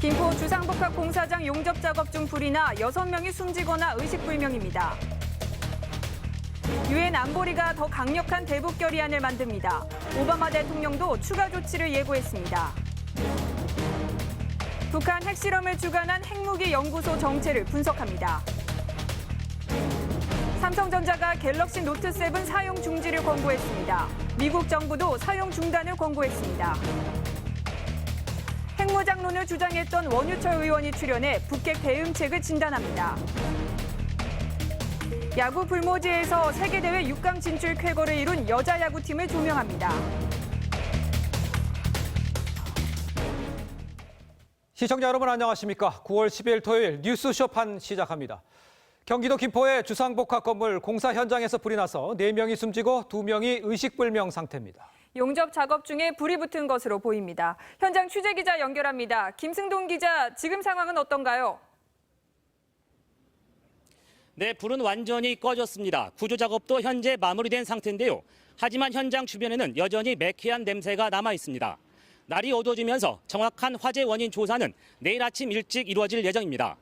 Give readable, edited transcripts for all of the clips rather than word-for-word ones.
김포 주상복합 공사장 용접 작업 중 불이 나 6명이 숨지거나 의식불명입니다. 유엔 안보리가 더 강력한 대북 결의안을 만듭니다. 오바마 대통령도 추가 조치를 예고했습니다. 북한 핵실험을 주관한 핵무기 연구소 정체를 분석합니다. 삼성전자가 갤럭시 노트 7 사용 중지를 권고했습니다. 미국 정부도 사용 중단을 권고했습니다. 핵무장론을 주장했던 원유철 의원이 출연해 북핵 대응책을 진단합니다. 야구 불모지에서 세계대회 6강 진출 쾌거를 이룬 여자 야구팀을 조명합니다. 시청자 여러분 안녕하십니까? 9월 10일 토요일 뉴스쇼판 시작합니다. 경기도 김포의 주상복합 건물 공사 현장에서 불이 나서 4명이 숨지고 2명이 의식불명 상태입니다. 용접 작업 중에 불이 붙은 것으로 보입니다. 현장 취재기자 연결합니다. 김승동 기자, 지금 상황은 어떤가요? 네, 불은 완전히 꺼졌습니다. 구조 작업도 현재 마무리된 상태인데요. 하지만 현장 주변에는 여전히 매캐한 냄새가 남아 있습니다. 날이 어두워지면서 정확한 화재 원인 조사는 내일 아침 일찍 이루어질 예정입니다.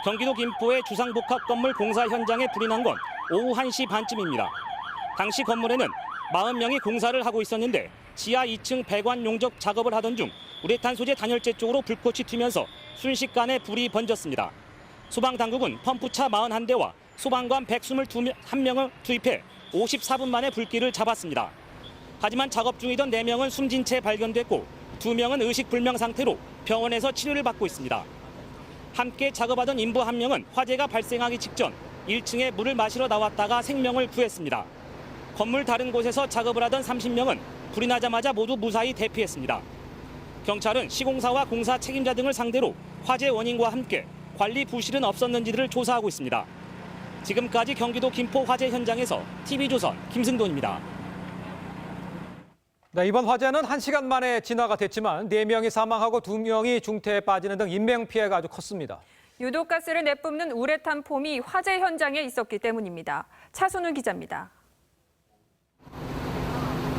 경기도 김포의 주상복합 건물 공사 현장에 불이 난 건 오후 1시 반쯤입니다. 당시 건물에는 40명이 공사를 하고 있었는데 지하 2층 배관 용접 작업을 하던 중 우레탄 소재 단열재 쪽으로 불꽃이 튀면서 순식간에 불이 번졌습니다. 소방당국은 펌프차 41대와 소방관 121명을 투입해 54분 만에 불길을 잡았습니다. 하지만 작업 중이던 4명은 숨진 채 발견됐고 2명은 의식불명 상태로 병원에서 치료를 받고 있습니다. 함께 작업하던 인부 1명은 화재가 발생하기 직전 1층에 물을 마시러 나왔다가 생명을 구했습니다. 건물 다른 곳에서 작업을 하던 30명은 불이 나자마자 모두 무사히 대피했습니다. 경찰은 시공사와 공사 책임자 등을 상대로 화재 원인과 함께 관리 부실은 없었는지를 조사하고 있습니다. 지금까지 경기도 김포 화재 현장에서 TV조선 김승돈입니다. 네, 이번 화재는 1시간 만에 진화가 됐지만 4명이 사망하고 2명이 중태에 빠지는 등 인명피해가 아주 컸습니다. 유독가스를 내뿜는 우레탄 폼이 화재 현장에 있었기 때문입니다. 차순우 기자입니다.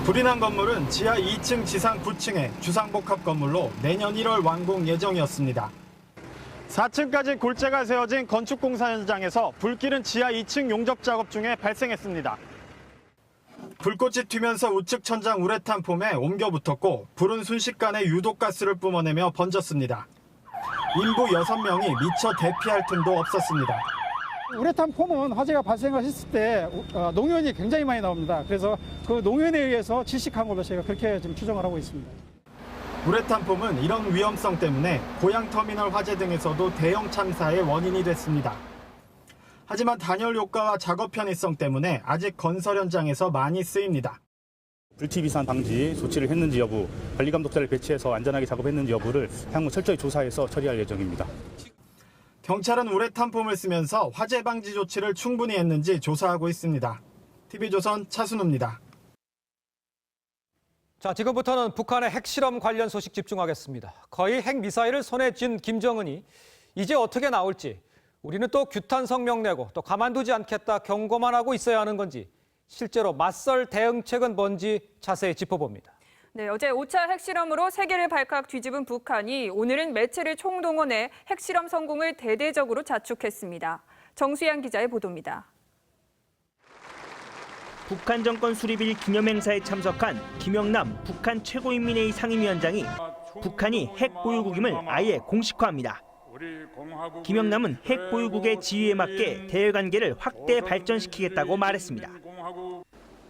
불이 난 건물은 지하 2층 지상 9층의 주상복합 건물로 내년 1월 완공 예정이었습니다. 4층까지 골재가 세워진 건축공사 현장에서 불길은 지하 2층 용접 작업 중에 발생했습니다. 불꽃이 튀면서 우측 천장 우레탄 폼에 옮겨 붙었고 불은 순식간에 유독가스를 뿜어내며 번졌습니다. 인부 6명이 미처 대피할 틈도 없었습니다. 우레탄 폼은 화재가 발생했을 때 농연이 굉장히 많이 나옵니다. 그래서 그 농연에 의해서 질식한 걸로 저희가 그렇게 지금 추정을 하고 있습니다. 우레탄 폼은 이런 위험성 때문에 고양터미널 화재 등에서도 대형 참사의 원인이 됐습니다. 하지만 단열 효과와 작업 편의성 때문에 아직 건설 현장에서 많이 쓰입니다. 불티비산 방지 조치를 했는지 여부, 관리감독자를 배치해서 안전하게 작업했는지 여부를 향후 철저히 조사해서 처리할 예정입니다. 경찰은 우레탄 폼을 쓰면서 화재 방지 조치를 충분히 했는지 조사하고 있습니다. TV조선 차순우입니다. 자, 지금부터는 북한의 핵실험 관련 소식 집중하겠습니다. 거의 핵미사일을 손에 쥔 김정은이 이제 어떻게 나올지, 우리는 또 규탄 성명 내고 또 가만두지 않겠다 경고만 하고 있어야 하는 건지, 실제로 맞설 대응책은 뭔지 자세히 짚어봅니다. 네, 어제 5차 핵실험으로 세계를 발칵 뒤집은 북한이 오늘은 매체를 총동원해 핵실험 성공을 대대적으로 자축했습니다. 정수양 기자의 보도입니다. 북한 정권 수립일 기념행사에 참석한 김영남 북한 최고인민회의 상임위원장이 북한이 핵 보유국임을 아예 공식화합니다. 김영남은 핵 보유국의 지위에 맞게 대외관계를 확대 발전시키겠다고 말했습니다.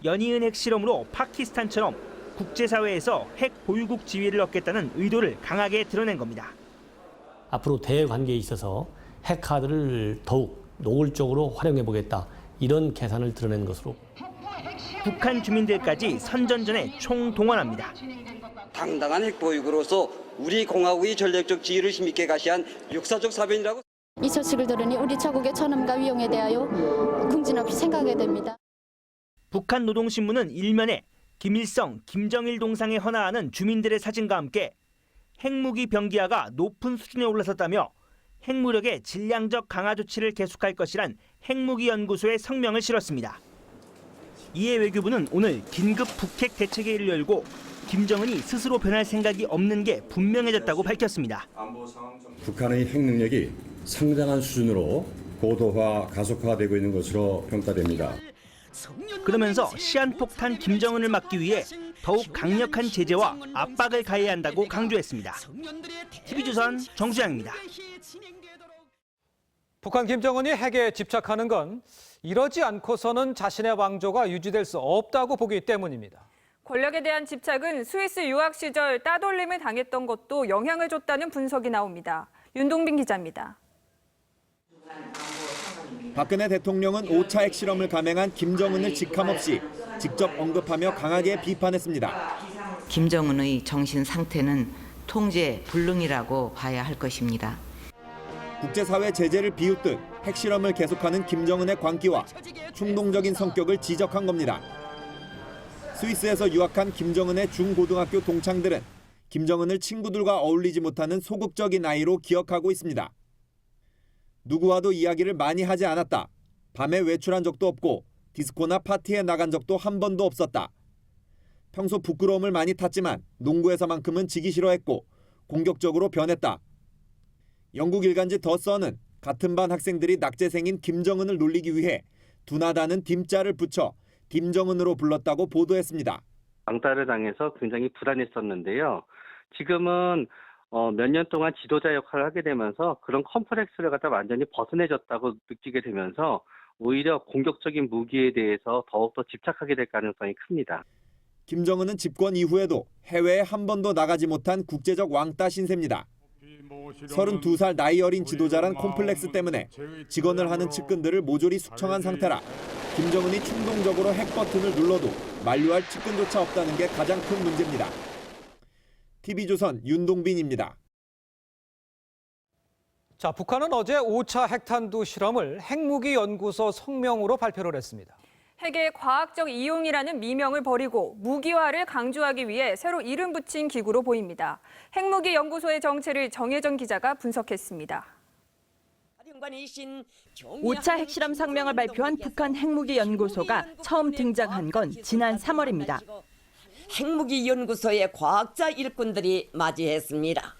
연이은 핵실험으로 파키스탄처럼 국제사회에서 핵 보유국 지위를 얻겠다는 의도를 강하게 드러낸 겁니다. 앞으로 대외관계에 있어서 핵카드를 더욱 노골적으로 활용해보겠다, 이런 계산을 드러낸 것으로. 북한 주민들까지 선전전에 총동원합니다. 당당한 핵보유국으로서 우리 공화국의 전략적 지위를 힘있게 가시한 역사적 사변이라고. 이 소식을 들으니 우리 자국의 존엄과 위용에 대하여 궁진없이 생각하게 됩니다. 북한 노동신문은 일면에 김일성, 김정일 동상에 헌화하는 주민들의 사진과 함께 핵무기 병기화가 높은 수준에 올라섰다며 핵무력의 질량적 강화 조치를 계속할 것이란 핵무기연구소의 성명을 실었습니다. 이에 외교부는 오늘 긴급 북핵 대책회의를 열고 김정은이 스스로 변할 생각이 없는 게 분명해졌다고 밝혔습니다. 북한의 핵 능력이 상당한 수준으로 고도화, 가속화되고 있는 것으로 평가됩니다. 그러면서 시한폭탄 김정은을 막기 위해 더욱 강력한 제재와 압박을 가해야 한다고 강조했습니다. TV조선 정수양입니다. 북한 김정은이 핵에 집착하는 건 이러지 않고서는 자신의 왕조가 유지될 수 없다고 보기 때문입니다. 권력에 대한 집착은 스위스 유학 시절 따돌림을 당했던 것도 영향을 줬다는 분석이 나옵니다. 윤동빈 기자입니다. 박근혜 대통령은 5차 핵실험을 감행한 김정은을 직함없이 직접 언급하며 강하게 비판했습니다. 김정은의 정신 상태는 통제 불능이라고 봐야 할 것입니다. 국제사회 제재를 비웃듯 핵실험을 계속하는 김정은의 광기와 충동적인 성격을 지적한 겁니다. 스위스에서 유학한 김정은의 중고등학교 동창들은 김정은을 친구들과 어울리지 못하는 소극적인 아이로 기억하고 있습니다. 누구와도 이야기를 많이 하지 않았다. 밤에 외출한 적도 없고 디스코나 파티에 나간 적도 한 번도 없었다. 평소 부끄러움을 많이 탔지만 농구에서만큼은 지기 싫어했고 공격적으로 변했다. 영국 일간지 더 선은 같은 반 학생들이 낙제생인 김정은을 놀리기 위해 두나다는 딤자를 붙여 딤정은으로 불렀다고 보도했습니다. 왕따를 당해서 굉장히 불안했었는데요. 지금은 몇 년 동안 지도자 역할을 하게 되면서 그런 컴플렉스를 갖다 완전히 벗어내졌다고 느끼게 되면서 오히려 공격적인 무기에 대해서 더욱더 집착하게 될 가능성이 큽니다. 김정은은 집권 이후에도 해외에 한 번도 나가지 못한 국제적 왕따 신세입니다. 32살 나이 어린 지도자란 콤플렉스 때문에 직언을 하는 측근들을 모조리 숙청한 상태라 김정은이 충동적으로 핵 버튼을 눌러도 만류할 측근조차 없다는 게 가장 큰 문제입니다. TV조선 윤동빈입니다. 자, 북한은 어제 5차 핵탄두 실험을 핵무기 연구소 성명으로 발표를 했습니다. 핵의 과학적 이용이라는 미명을 버리고 무기화를 강조하기 위해 새로 이름 붙인 기구로 보입니다. 핵무기 연구소의 정체를 정혜정 기자가 분석했습니다. 5차 핵실험 성명을 발표한 북한 핵무기 연구소가 처음 등장한 건 지난 3월입니다. 핵무기 연구소의 과학자 일꾼들이 맞이했습니다.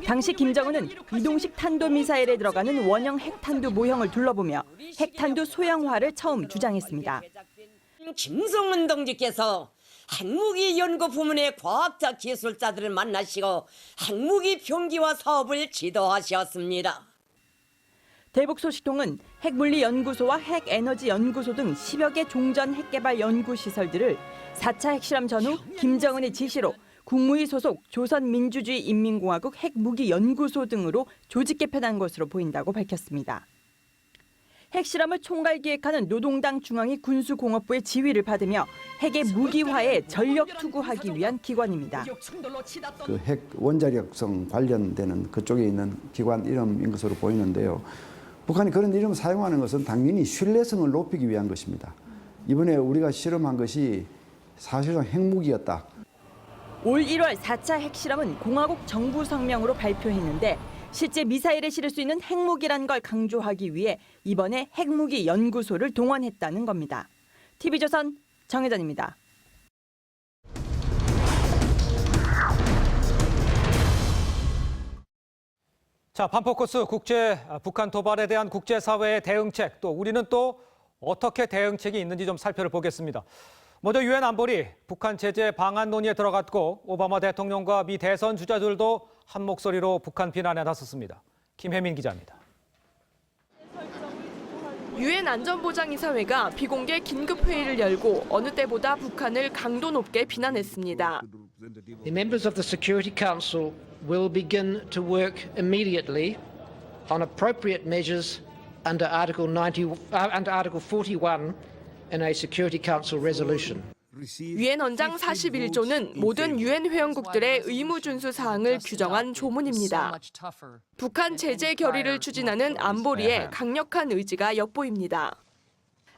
당시 김정은은 이동식 탄도미사일에 들어가는 원형 핵탄두 모형을 둘러보며 핵탄두 소형화를 처음 주장했습니다. 김정은 동지께서 핵무기 연구 부문의 과학자 기술자들을 만나시고 핵무기 병기화 사업을 지도하셨습니다. 대북소식통은 핵물리연구소와 핵에너지연구소 등 10여 개 종전 핵개발 연구시설들을 4차 핵실험 전후 김정은의 지시로 국무위 소속 조선민주주의인민공화국 핵무기연구소 등으로 조직 개편한 것으로 보인다고 밝혔습니다. 핵실험을 총괄 기획하는 노동당 중앙위 군수공업부의 지휘를 받으며 핵의 무기화에 전력 투구하기 위한 기관입니다. 그 핵 원자력성 관련되는 그쪽에 있는 기관 이름인 것으로 보이는데요. 북한이 그런 이름을 사용하는 것은 당연히 신뢰성을 높이기 위한 것입니다. 이번에 우리가 실험한 것이 사실상 핵무기였다. 올 1월 4차 핵실험은 공화국 정부 성명으로 발표했는데 실제 미사일에 실을 수 있는 핵무기란 걸 강조하기 위해 이번에 핵무기 연구소를 동원했다는 겁니다. TV조선 정혜전입니다. 자, 반포커스 북한 도발에 대한 국제사회의 대응책, 또 우리는 또 어떻게 대응책이 있는지 좀 살펴보겠습니다. 먼저 유엔 안보리 북한 제재 방안 논의에 들어갔고 오바마 대통령과 미 대선 주자들도 한 목소리로 북한 비난에 나섰습니다. 김혜민 기자입니다. 유엔 안전보장이사회가 비공개 긴급회의를 열고 어느 때보다 북한을 강도 높게 비난했습니다. The members of the Security Council will begin to work immediately on appropriate measures under Article 41 in a Security Council resolution. 유엔 헌장 41조는 모든 유엔 회원국들의 의무 준수 사항을 규정한 조문입니다. 북한 제재 결의를 추진하는 안보리의 강력한 의지가 엿보입니다.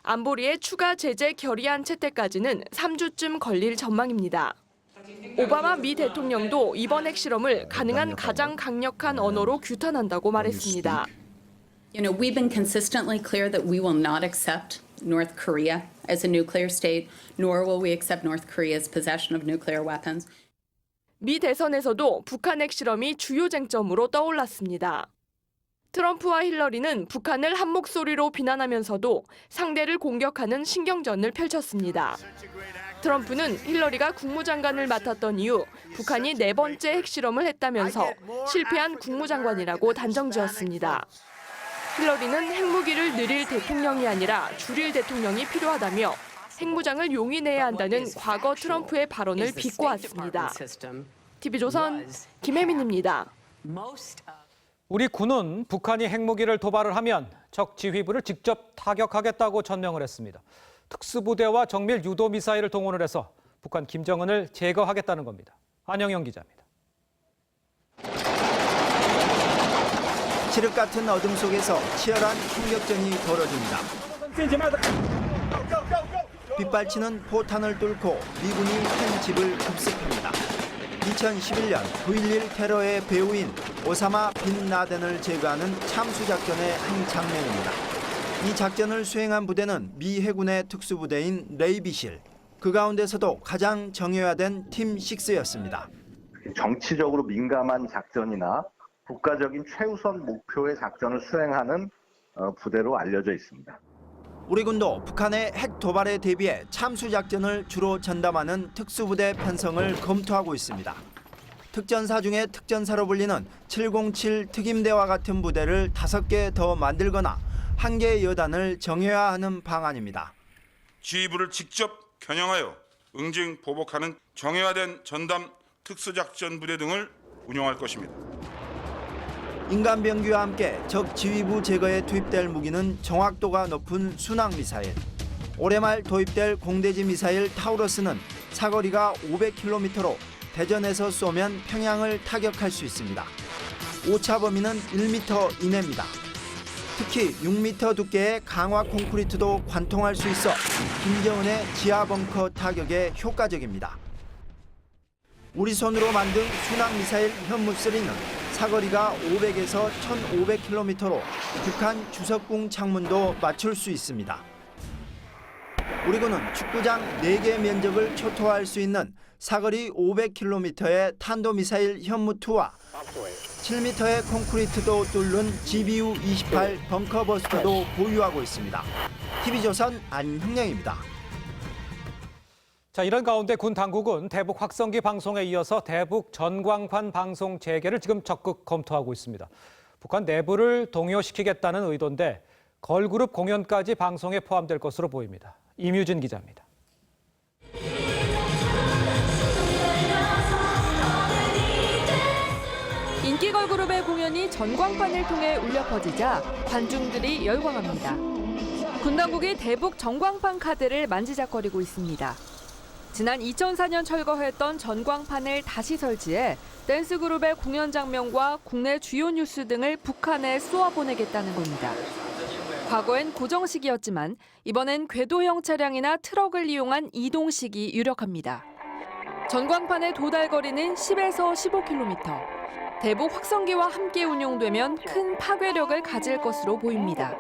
안보리의 추가 제재 결의안 채택까지는 3주쯤 걸릴 전망입니다. 오바마 미 대통령도 이번 핵실험을 가능한 가장 강력한 언어로 규탄한다고 말했습니다. We've been consistently clear that we will not accept North Korea as a nuclear state, nor will we accept North Korea's possession of nuclear weapons. 미 대선에서도 북한 핵실험이 주요 쟁점으로 떠올랐습니다. 트럼프와 힐러리는 북한을 한 목소리로 비난하면서도 상대를 공격하는 신경전을 펼쳤습니다. 트럼프는 힐러리가 국무장관을 맡았던 이후 북한이 4번째 핵실험을 했다면서 실패한 국무장관이라고 단정지었습니다. 힐러리는 핵무기를 늘릴 대통령이 아니라 줄일 대통령이 필요하다며 핵무장을 용인해야 한다는 과거 트럼프의 발언을 비꼬았습니다. TV조선 김혜민입니다. 우리 군은 북한이 핵무기를 도발을 하면 적 지휘부를 직접 타격하겠다고 전명을 했습니다. 특수부대와 정밀 유도 미사일을 동원을 해서 북한 김정은을 제거하겠다는 겁니다. 안영영 기자입니다. 칠흑 같은 어둠 속에서 치열한 총격전이 벌어집니다. 빗발치는 포탄을 뚫고 미군이 한 집을 급습합니다. 2011년 9.11 테러의 배우인 오사마 빈 라덴을 제거하는 참수작전의 한 장면입니다. 이 작전을 수행한 부대는 미 해군의 특수부대인 레이비실. 그 가운데서도 가장 정예화된 팀 6였습니다. 정치적으로 민감한 작전이나 국가적인 최우선 목표의 작전을 수행하는 부대로 알려져 있습니다. 우리 군도 북한의 핵 도발에 대비해 참수작전을 주로 전담하는 특수부대 편성을 검토하고 있습니다. 특전사 중에 특전사로 불리는 707 특임대와 같은 부대를 5개 더 만들거나 1개의 여단을 정예화하는 방안입니다. 지휘부를 직접 겨냥하여 응징 보복하는 정예화된 전담 특수작전 부대 등을 운용할 것입니다. 인간병기와 함께 적 지휘부 제거에 투입될 무기는 정확도가 높은 순항미사일. 올해 말 도입될 공대지 미사일 타우러스는 사거리가 500km로 대전에서 쏘면 평양을 타격할 수 있습니다. 오차 범위는 1m 이내입니다. 특히 6m 두께의 강화 콘크리트도 관통할 수 있어 김정은의 지하 벙커 타격에 효과적입니다. 우리 손으로 만든 순항미사일 현무3는 사거리가 500에서 1500km로 북한 주석궁 창문도 맞출 수 있습니다. 우리 군은 축구장 4개 면적을 초토화할 수 있는 사거리 500km의 탄도미사일 현무2와 7m의 콘크리트도 뚫는 GBU-28 벙커버스터도 보유하고 있습니다. TV조선 안형량입니다. 자, 이런 가운데 군 당국은 대북 확성기 방송에 이어서 대북 전광판 방송 재개를 지금 적극 검토하고 있습니다. 북한 내부를 동요시키겠다는 의도인데 걸그룹 공연까지 방송에 포함될 것으로 보입니다. 임유진 기자입니다. 인기 걸그룹의 공연이 전광판을 통해 울려 퍼지자 관중들이 열광합니다. 군 당국이 대북 전광판 카드를 만지작거리고 있습니다. 지난 2004년 철거했던 전광판을 다시 설치해 댄스 그룹의 공연 장면과 국내 주요 뉴스 등을 북한에 쏘아보내겠다는 겁니다. 과거엔 고정식이었지만 이번엔 궤도형 차량이나 트럭을 이용한 이동식이 유력합니다. 전광판의 도달 거리는 10에서 15km. 대북 확성기와 함께 운용되면 큰 파괴력을 가질 것으로 보입니다.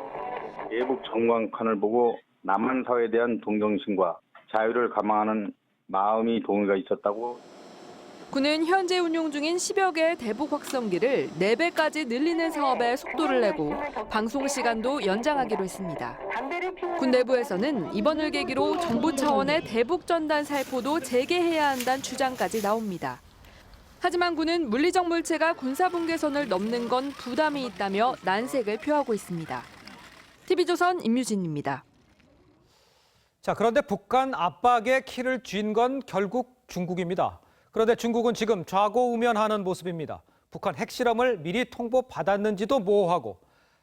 대북 전광판을 보고 남한 사회에 대한 동정심과 자유를 감망하는 마음이 동의가 있었다고. 군은 현재 운용 중인 10여 개의 대북 확성기를 4배까지 늘리는 사업에 속도를 내고 방송 시간도 연장하기로 했습니다. 군 내부에서는 이번을 계기로 정부 차원의 대북 전단 살포도 재개해야 한다는 주장까지 나옵니다. 하지만 군은 물리적 물체가 군사분계선을 넘는 건 부담이 있다며 난색을 표하고 있습니다. TV조선 임유진입니다. 자, 그런데 북한 압박에 키를 쥔 건 결국 중국입니다. 그런데 중국은 지금 좌고우면하는 모습입니다. 북한 핵실험을 미리 통보받았는지도 모호하고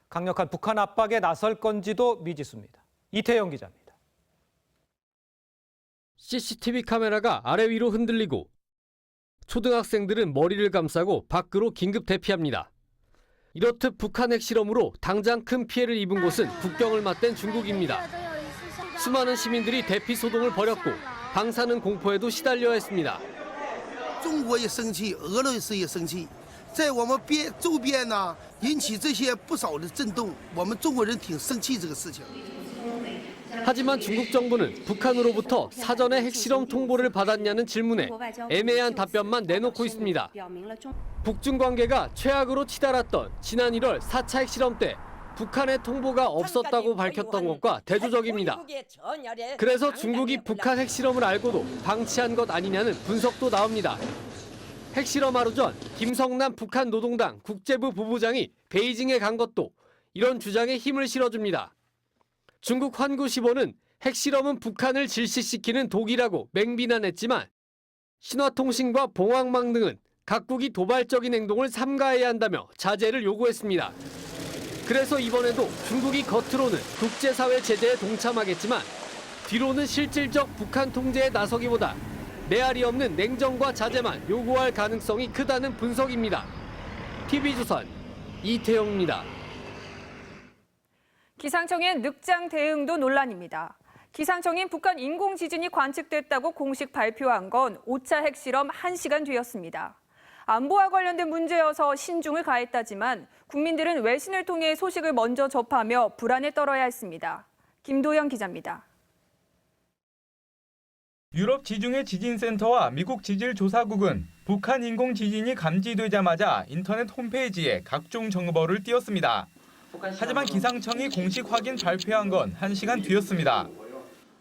강력한 북한 압박에 나설 건지도 미지수입니다. 이태영 기자입니다. CCTV 카메라가 아래 위로 흔들리고 초등학생들은 머리를 감싸고 밖으로 긴급 대피합니다. 이렇듯 북한 핵실험으로 당장 큰 피해를 입은 곳은 국경을 맞댄 중국입니다. 수많은 시민들이 대피 소동을 벌였고 방사능 공포에도 시달려야 했습니다. 中国也生气，俄罗斯也生气，在我们周边呢引起这些不少的震动，我们中国人挺生气这个事情。 하지만 중국 정부는 북한으로부터 사전에 핵실험 통보를 받았냐는 질문에 애매한 답변만 내놓고 있습니다. 북중 관계가 최악으로 치달았던 지난 1월 4차 핵실험 때 북한의 통보가 없었다고 밝혔던 것과 대조적입니다. 그래서 중국이 북한 핵실험을 알고도 방치한 것 아니냐는 분석도 나옵니다. 핵실험 하루 전 김성남 북한 노동당 국제부 부부장이 베이징에 간 것도 이런 주장에 힘을 실어줍니다. 중국 환구시보는 핵실험은 북한을 질시시키는 독이라고 맹비난했지만 신화통신과 봉황망 등은 각국이 도발적인 행동을 삼가해야 한다며 자제를 요구했습니다. 그래서 이번에도 중국이 겉으로는 국제사회 제재에 동참하겠지만 뒤로는 실질적 북한 통제에 나서기보다 메아리 없는 냉정과 자제만 요구할 가능성이 크다는 분석입니다. TV조선 이태영입니다. 기상청의 늑장 대응도 논란입니다. 기상청인 북한 인공지진이 관측됐다고 공식 발표한 건 5차 핵실험 1시간 뒤였습니다. 안보와 관련된 문제여서 신중을 가했다지만 국민들은 외신을 통해 소식을 먼저 접하며 불안에 떨어야 했습니다. 김도영 기자입니다. 유럽 지중해 지진센터와 미국 지질조사국은 북한 인공지진이 감지되자마자 인터넷 홈페이지에 각종 정보를 띄웠습니다. 하지만 기상청이 공식 확인 발표한 건 1시간 뒤였습니다.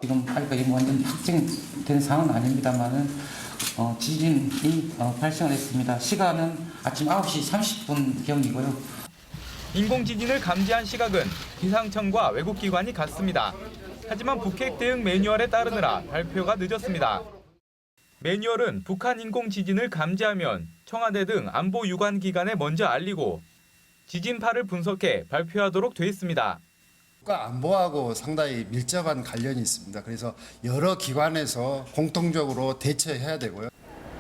지금 아직까지 완전 확정된 상황은 아닙니다만은 지진이 발생을 했습니다. 시간은 아침 9시 30분경이고요. 인공지진을 감지한 시각은 기상청과 외국기관이 같습니다. 하지만 북핵 대응 매뉴얼에 따르느라 발표가 늦었습니다. 매뉴얼은 북한 인공지진을 감지하면 청와대 등 안보 유관 기관에 먼저 알리고 지진파를 분석해 발표하도록 돼 있습니다. 국가 안보하고 상당히 밀접한 관련이 있습니다. 그래서 여러 기관에서 공통적으로 대처해야 되고요.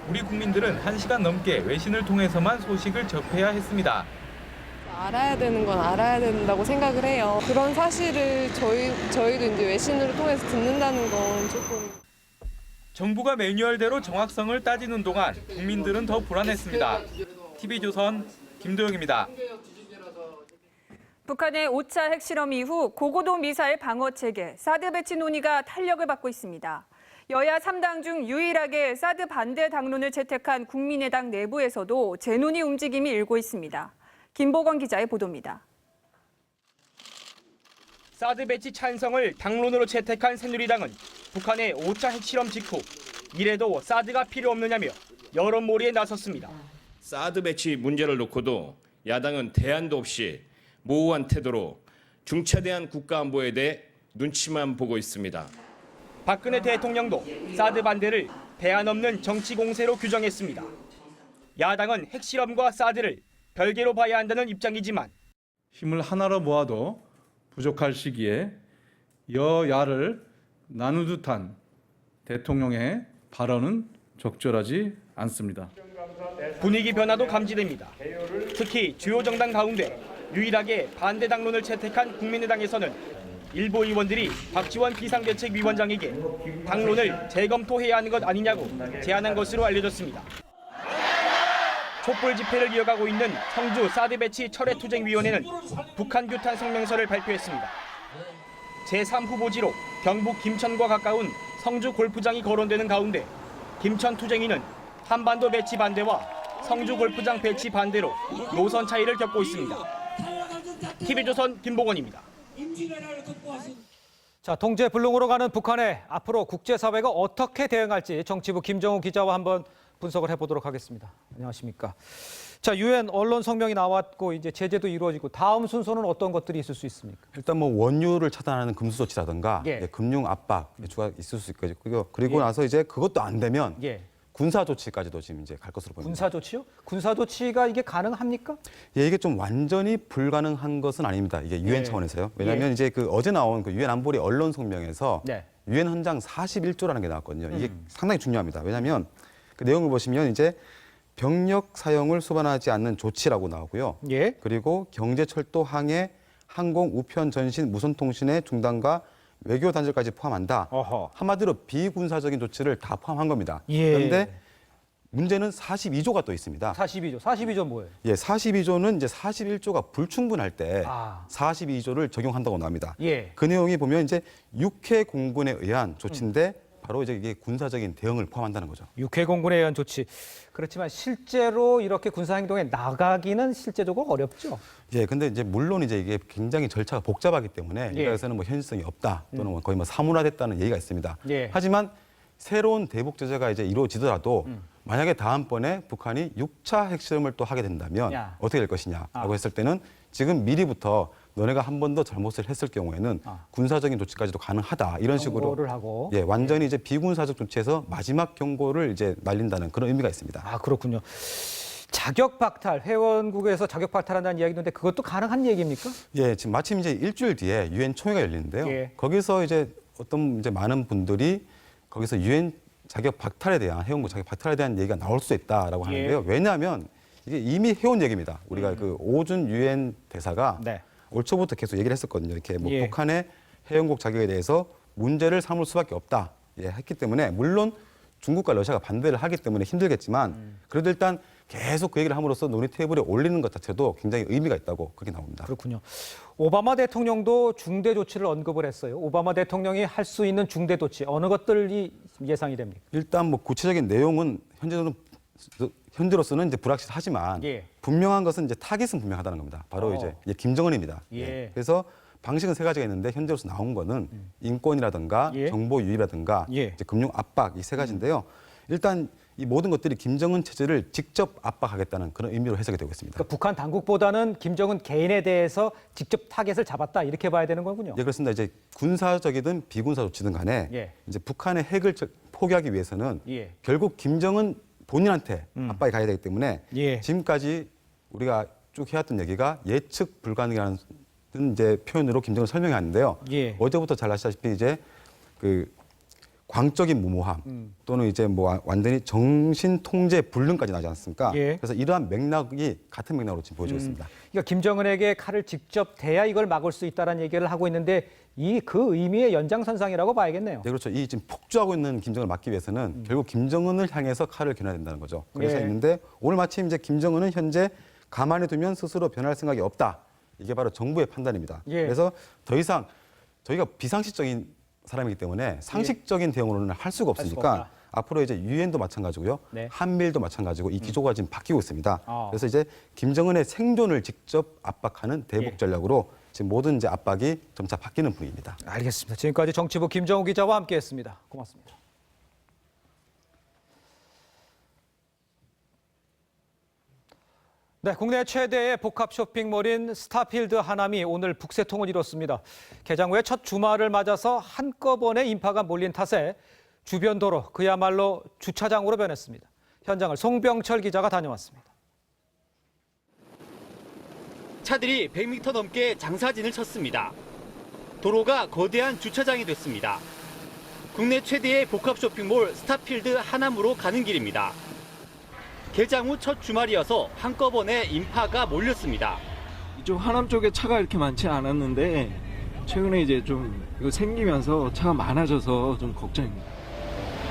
우리 국민들은 1시간 넘게 외신을 통해서만 소식을 접해야 했습니다. 알아야 되는 건 알아야 된다고 생각을 해요. 그런 사실을 저희도 이제 외신으로 통해서 듣는다는 건 조금. 정부가 매뉴얼대로 정확성을 따지는 동안 국민들은 더 불안했습니다. TV조선 김도영입니다. 북한의 5차 핵실험 이후 고고도 미사일 방어 체계 사드 배치 논의가 탄력을 받고 있습니다. 여야 3당 중 유일하게 사드 반대 당론을 채택한 국민의당 내부에서도 재논의 움직임이 일고 있습니다. 김보건 기자의 보도입니다. 사드 배치 찬성을 당론으로 채택한 새누리당은 북한의 5차 핵실험 직후 이래도 사드가 필요 없느냐며 여론몰이에 나섰습니다. 사드 배치 문제를 놓고도 야당은 대안도 없이 모호한 태도로 중차대한 국가안보에 대해 눈치만 보고 있습니다. 박근혜 대통령도 사드 반대를 대안 없는 정치 공세로 규정했습니다. 야당은 핵실험과 사드를 별개로 봐야 한다는 입장이지만 힘을 하나로 모아도 부족할 시기에 여야를 나누 듯한 대통령의 발언은 적절하지 않습니다. 분위기 변화도 감지됩니다. 특히 주요 정당 가운데 유일하게 반대 당론을 채택한 국민의당에서는 일부 의원들이 박지원 비상대책위원장에게 당론을 재검토해야 하는 것 아니냐고 제안한 것으로 알려졌습니다. 촛불 집회를 이어가고 있는 성주 사드 배치 철회투쟁위원회는 북한 규탄 성명서를 발표했습니다. 제3후보지로 경북 김천과 가까운 성주 골프장이 거론되는 가운데 김천 투쟁위는 한반도 배치 반대와 성주 골프장 배치 반대로 노선 차이를 겪고 있습니다. TV조선 김보건입니다. 자, 통제 불능으로 가는 북한에 앞으로 국제사회가 어떻게 대응할지 정치부 김정우 기자와 한번 분석을 해보도록 하겠습니다. 안녕하십니까? 자, 유엔 언론 성명이 나왔고 이제 제재도 이루어지고 다음 순서는 어떤 것들이 있을 수 있습니까? 일단 뭐 원유를 차단하는 금수 조치라든가 금융 압박 조치가 있을 수 있고요. 그리고 나서 이제 그것도 안 되면 군사 조치까지도 지금 이제 갈 것으로 보입니다. 군사 조치요? 군사 조치가 이게 가능합니까? 예, 이게 좀 완전히 불가능한 것은 아닙니다. 이게 유엔 차원에서요. 왜냐하면 이제 그 어제 나온 그 유엔 안보리 언론 성명에서 유엔 헌장 41조라는 게 나왔거든요. 이게 상당히 중요합니다. 왜냐하면 그 내용을 보시면 이제 병력 사용을 수반하지 않는 조치라고 나오고요. 예. 그리고 경제, 철도, 항해, 항공, 우편, 전신, 무선 통신의 중단과 외교 단절까지 포함한다. 어허. 한마디로 비군사적인 조치를 다 포함한 겁니다. 예. 그런데 문제는 42조가 또 있습니다. 42조 뭐예요? 예, 42조는 이제 41조가 불충분할 때 아. 42조를 적용한다고 나옵니다. 예. 그 내용이 보면 이제 육해 공군에 의한 조치인데 바로 이제 이게 군사적인 대응을 포함한다는 거죠. 육해 공군에 의한 조치. 그렇지만 실제로 이렇게 군사 행동에 나가기는 실제적으로 어렵죠. 예, 근데 이제 물론 이제 이게 굉장히 절차가 복잡하기 때문에 예. 이거에서는 뭐 현실성이 없다 또는 뭐 거의 뭐 사문화됐다는 얘기가 있습니다. 예. 하지만 새로운 대북 제재가 이제 이루어지더라도 만약에 다음번에 북한이 6차 핵실험을 또 하게 된다면 야. 어떻게 될 것이냐라고 했을 때는 지금 미리부터 너네가 한 번 더 잘못을 했을 경우에는 군사적인 조치까지도 가능하다 이런 식으로 경고를 하고. 예, 완전히 이제 비군사적 조치에서 마지막 경고를 이제 날린다는 그런 의미가 있습니다. 아, 그렇군요. 자격 박탈, 회원국에서 자격 박탈한다는 이야기인데 그것도 가능한 얘기입니까? 예, 지금 마침 이제 일주일 뒤에 유엔 총회가 열리는데요. 예. 거기서 이제 어떤 이제 많은 분들이 거기서 유엔 자격 박탈에 대한 회원국 자격 박탈에 대한 얘기가 나올 수 있다라고 하는데요. 예. 왜냐하면 이게 이미 해온 얘기입니다. 우리가 그 오준 유엔 대사가 네. 올 초부터 계속 얘기를 했었거든요. 이렇게 뭐 예. 북한의 회원국 자격에 대해서 문제를 삼을 수밖에 없다. 예, 했기 때문에 물론 중국과 러시아가 반대를 하기 때문에 힘들겠지만 그래도 일단 계속 그 얘기를 함으로써 논의 테이블에 올리는 것 자체도 굉장히 의미가 있다고 그렇게 나옵니다. 그렇군요. 오바마 대통령도 중대 조치를 언급을 했어요. 오바마 대통령이 할 수 있는 중대 조치 어느 것들이 예상이 됩니까? 일단 뭐 구체적인 내용은 현재로서는 이제 불확실하지만 예. 분명한 것은 이제 타깃은 분명하다는 겁니다. 바로 이제 김정은입니다. 예. 그래서 방식은 세 가지가 있는데 현재로서 나온 거는 인권이라든가 예. 정보 유입이라든가 예. 이제 금융 압박 이 세 가지인데요. 일단 이 모든 것들이 김정은 체제를 직접 압박하겠다는 그런 의미로 해석이 되고 있습니다. 그러니까 북한 당국보다는 김정은 개인에 대해서 직접 타겟을 잡았다 이렇게 봐야 되는 거군요. 예, 그렇습니다. 이제 군사적이든 비군사 조치든 간에 예. 이제 북한의 핵을 포기하기 위해서는 예. 결국 김정은 본인한테 압박이 가야 되기 때문에 예. 지금까지 우리가 쭉 해왔던 얘기가 예측 불가능이라는 이제 표현으로 김정은 설명하는데요. 예. 어제부터 잘 아시다시피 이제 그 광적인 무모함 또는 이제 뭐 완전히 정신 통제 불능까지 나지 않습니까? 예. 그래서 이러한 맥락이 같은 맥락으로 지금 보여지고 있습니다. 그러니까 김정은에게 칼을 직접 대야 이걸 막을 수 있다는 얘기를 하고 있는데 이 그 의미의 연장선상이라고 봐야겠네요. 네, 그렇죠. 이 지금 폭주하고 있는 김정은을 막기 위해서는 결국 김정은을 향해서 칼을 겨눠야 된다는 거죠. 그래서 예. 있는데 오늘 마침 이제 김정은은 현재 가만히 두면 스스로 변할 생각이 없다. 이게 바로 정부의 판단입니다. 예. 그래서 더 이상 저희가 비상식적인 사람이기 때문에 상식적인 대응으로는 할 수가 없으니까 없다. 앞으로 이제 유엔도 마찬가지고요. 네. 한미일도 마찬가지고 이 기조가 지금 바뀌고 있습니다. 아. 그래서 이제 김정은의 생존을 직접 압박하는 대북 전략으로 지금 모든 이제 압박이 점차 바뀌는 분위기입니다. 알겠습니다. 지금까지 정치부 김정우 기자와 함께했습니다. 고맙습니다. 네, 국내 최대의 복합 쇼핑몰인 스타필드 하남이 오늘 북새통을 이뤘습니다. 개장 후에 첫 주말을 맞아서 한꺼번에 인파가 몰린 탓에 주변 도로 그야말로 주차장으로 변했습니다. 현장을 송병철 기자가 다녀왔습니다. 차들이 100m 넘게 장사진을 쳤습니다. 도로가 거대한 주차장이 됐습니다. 국내 최대의 복합 쇼핑몰 스타필드 하남으로 가는 길입니다. 개장 후 첫 주말이어서 한꺼번에 인파가 몰렸습니다. 이쪽 하남 쪽에 차가 이렇게 많지 않았는데 최근에 이제 좀 이거 생기면서 차가 많아져서 좀 걱정입니다.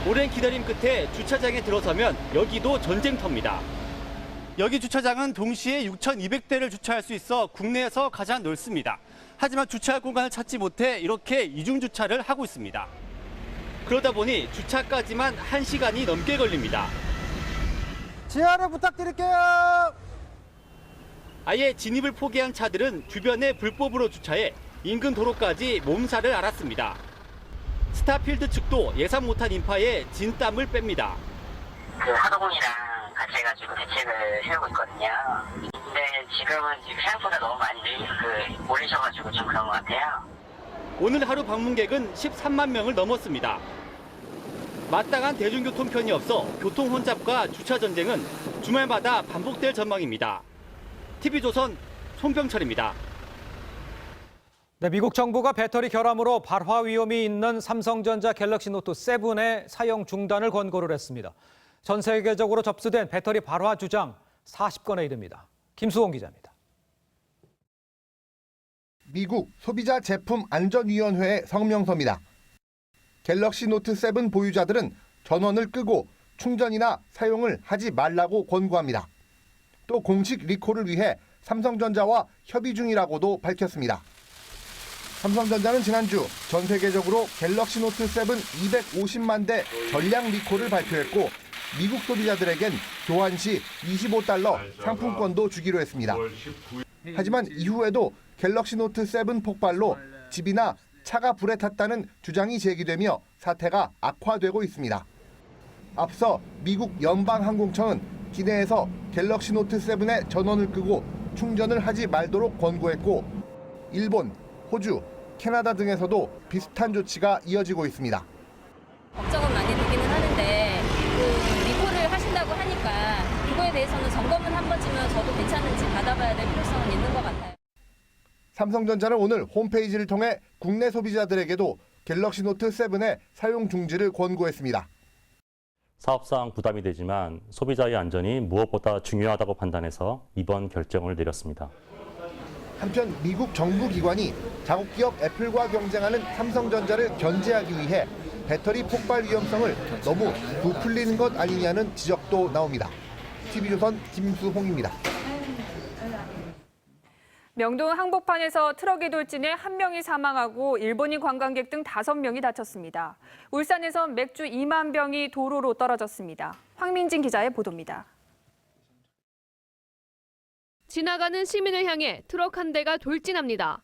오랜 기다림 끝에 주차장에 들어서면 여기도 전쟁터입니다. 여기 주차장은 동시에 6,200대를 주차할 수 있어 국내에서 가장 넓습니다. 하지만 주차할 공간을 찾지 못해 이렇게 이중 주차를 하고 있습니다. 그러다 보니 주차까지만 1시간이 넘게 걸립니다. 지하를 부탁드릴게요. 아예 진입을 포기한 차들은 주변에 불법으로 주차해 인근 도로까지 몸살을 앓았습니다. 스타필드 측도 예상 못한 인파에 진땀을 뺍니다. 그 하도공이랑 같이 해가지고 대책을 세우고 있거든요. 근데 지금은 생각보다 너무 많이 몰리셔가지고 좀 그런 것 같아요. 오늘 하루 방문객은 13만 명을 넘었습니다. 마땅한 대중교통편이 없어 교통 혼잡과 주차 전쟁은 주말마다 반복될 전망입니다. TV조선 송병철입니다. 네, 미국 정부가 배터리 결함으로 발화 위험이 있는 삼성전자 갤럭시 노트 7의 사용 중단을 권고를 했습니다. 전 세계적으로 접수된 배터리 발화 주장 40건에 이릅니다. 김수홍 기자입니다. 미국 소비자 제품 안전위원회의 성명서입니다. 갤럭시 노트 7 보유자들은 전원을 끄고 충전이나 사용을 하지 말라고 권고합니다. 또 공식 리콜을 위해 삼성전자와 협의 중이라고도 밝혔습니다. 삼성전자는 지난주 전 세계적으로 갤럭시 노트 7 250만 대 전량 리콜을 발표했고 미국 소비자들에겐 교환 시 $25 상품권도 주기로 했습니다. 하지만 이후에도 갤럭시 노트 7 폭발로 집이나 차가 불에 탔다는 주장이 제기되며 사태가 악화되고 있습니다. 앞서 미국 연방항공청은 기내에서 갤럭시 노트 7의 전원을 끄고 충전을 하지 말도록 권고했고 일본, 호주, 캐나다 등에서도 비슷한 조치가 이어지고 있습니다. 걱정은 많이 되기는 하는데 리콜을 하신다고 하니까 그거에 대해서는 점검을 한 번쯤은 저도 괜찮은지 받아봐야 될 필요성은 있는 것 같아요. 삼성전자는 오늘 홈페이지를 통해 국내 소비자들에게도 갤럭시 노트 7의 사용 중지를 권고했습니다. 사업상 부담이 되지만 소비자의 안전이 무엇보다 중요하다고 판단해서 이번 결정을 내렸습니다. 한편 미국 정부 기관이 자국 기업 애플과 경쟁하는 삼성전자를 견제하기 위해 배터리 폭발 위험성을 너무 부풀리는 것 아니냐는 지적도 나옵니다. TV조선 김수홍입니다. 명동 항복판에서 트럭이 돌진해 1명이 사망하고 일본인 관광객 등 5명이 다쳤습니다. 울산에선 맥주 2만 병이 도로로 떨어졌습니다. 황민진 기자의 보도입니다. 지나가는 시민을 향해 트럭 한 대가 돌진합니다.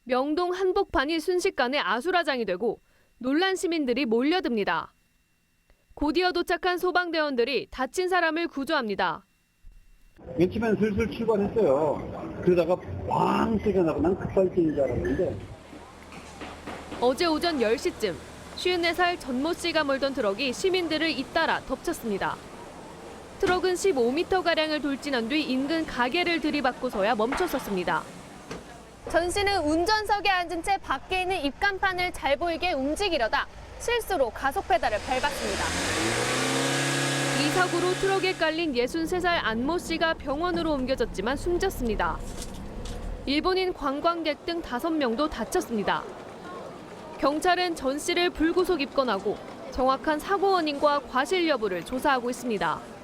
명동 한복판이 순식간에 아수라장이 되고 놀란 시민들이 몰려듭니다. 곧이어 도착한 소방대원들이 다친 사람을 구조합니다. 맨 처음에는 슬슬 출발했어요. 그러다가 빵 소리가 나고 난 급발진인 줄 알았는데. 어제 오전 10시쯤 54살 전모 씨가 몰던 트럭이 시민들을 잇따라 덮쳤습니다. 트럭은 15m가량을 돌진한 뒤 인근 가게를 들이받고서야 멈춰섰습니다. 전 씨는 운전석에 앉은 채 밖에 있는 입간판을 잘 보이게 움직이려다 실수로 가속 페달을 밟았습니다. 이 사고로 트럭에 깔린 63살 안모 씨가 병원으로 옮겨졌지만 숨졌습니다. 일본인 관광객 등 5명도 다쳤습니다. 경찰은 전 씨를 불구속 입건하고 정확한 사고 원인과 과실 여부를 조사하고 있습니다.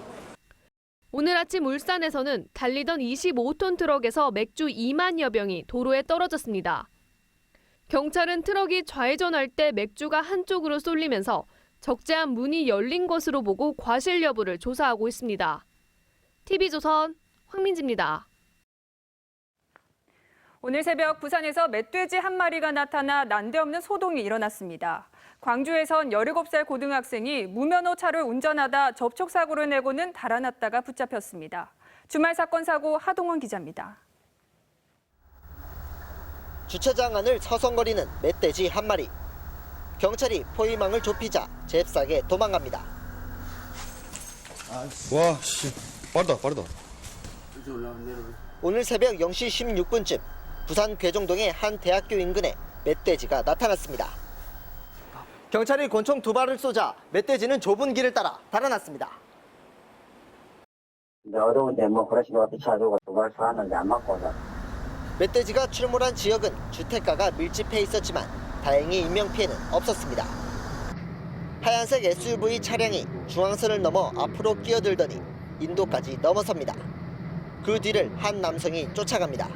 오늘 아침 울산에서는 달리던 25톤 트럭에서 맥주 2만여 병이 도로에 떨어졌습니다. 경찰은 트럭이 좌회전할 때 맥주가 한쪽으로 쏠리면서 적재한 문이 열린 것으로 보고 과실 여부를 조사하고 있습니다. TV조선 황민지입니다. 오늘 새벽 부산에서 멧돼지 한 마리가 나타나 난데없는 소동이 일어났습니다. 광주에선 17살 고등학생이 무면허 차를 운전하다 접촉사고를 내고는 달아났다가 붙잡혔습니다. 주말 사건 사고 하동원 기자입니다. 주차장 안을 서성거리는 멧돼지 한 마리. 경찰이 포위망을 좁히자 잽싸게 도망갑니다. 와, 빠르다. 오늘 새벽 0시 16분쯤 부산 괴정동의 한 대학교 인근에 멧돼지가 나타났습니다. 경찰이 권총 2발을 쏘자 멧돼지는 좁은 길을 따라 달아났습니다. 어려운데 그러시고 비춰주고 2발 쏘았는데 안 맞고. 멧돼지가 출몰한 지역은 주택가가 밀집해 있었지만 다행히 인명피해는 없었습니다. 하얀색 SUV 차량이 중앙선을 넘어 앞으로 끼어들더니 인도까지 넘어섭니다. 그 뒤를 한 남성이 쫓아갑니다.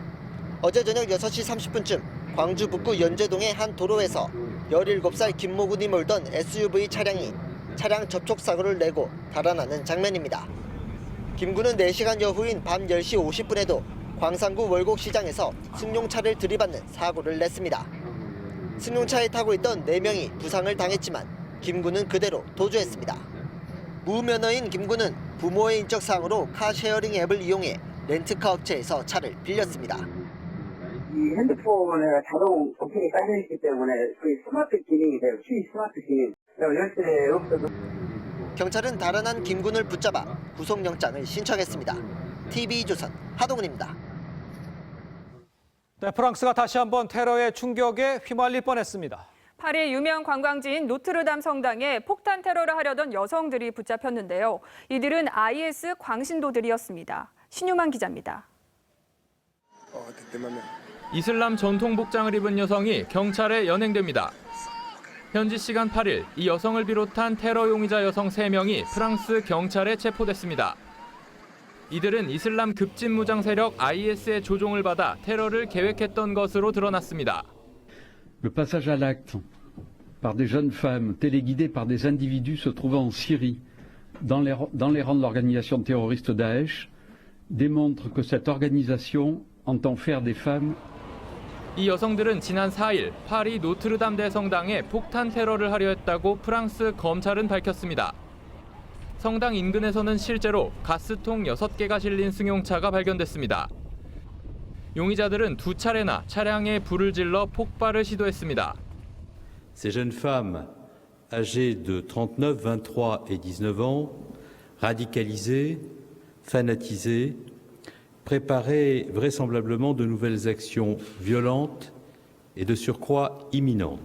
어제 저녁 6시 30분쯤 광주 북구 연제동의 한 도로에서 17살 김모군이 몰던 SUV 차량이 차량 접촉 사고를 내고 달아나는 장면입니다. 김군은 4시간 여후인 밤 10시 50분에도 광산구 월곡시장에서 승용차를 들이받는 사고를 냈습니다. 승용차에 타고 있던 4명이 부상을 당했지만 김군은 그대로 도주했습니다. 무면허인 김군은 부모의 인적 사항으로 카쉐어링 앱을 이용해 렌트카 업체에서 차를 빌렸습니다. 이 핸드폰에 자동 버튼이 깔려있기 때문에 거의 스마트 기능이 돼요. 스마트 기능. 열쇠 없어도. 경찰은 달아난 김군을 붙잡아 구속영장을 신청했습니다. TV조선 하동훈입니다. 네, 프랑스가 다시 한번 테러의 충격에 휘말릴 뻔했습니다. 파리 유명 관광지인 노트르담 성당에 폭탄 테러를 하려던 여성들이 붙잡혔는데요. 이들은 IS 광신도들이었습니다. 신유만 기자입니다. 이슬람 전통 복장을 입은 여성이 경찰에 연행됩니다. 현지 시간 8일 이 여성을 비롯한 테러 용의자 여성 3명이 프랑스 경찰에 체포됐습니다. 이들은 이슬람 급진 무장 세력 IS의 조종을 받아 테러를 계획했던 것으로 드러났습니다. Le passage à l'acte par des jeunes femmes téléguidées par des individus se trouvant en Syrie dans les rangs de l'organisation terroriste Daesh démontre que cette organisation entend faire des femmes. 이 여성들은 지난 4일 파리 노트르담 대성당에 폭탄 테러를 하려 했다고 프랑스 검찰은 밝혔습니다. 성당 인근에서는 실제로 가스통 6개가 실린 승용차가 발견됐습니다. 용의자들은 2차례나 차량에 불을 질러 폭발을 시도했습니다. Ces jeunes femmes âgées de 39, 23 et 19 ans, radicalisées, fanatisées, préparaient vraisemblablement de nouvelles actions violentes et de surcroît imminentes.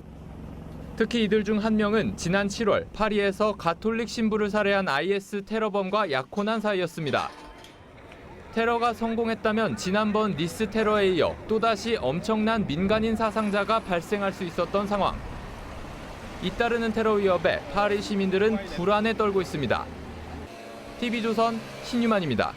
특히 이들 중 한 명은 지난 7월 파리에서 가톨릭 신부를 살해한 IS 테러범과 약혼한 사이였습니다. 테러가 성공했다면 지난번 니스 테러에 이어 또다시 엄청난 민간인 사상자가 발생할 수 있었던 상황. 잇따르는 테러 위협에 파리 시민들은 불안에 떨고 있습니다. TV조선 신유만입니다.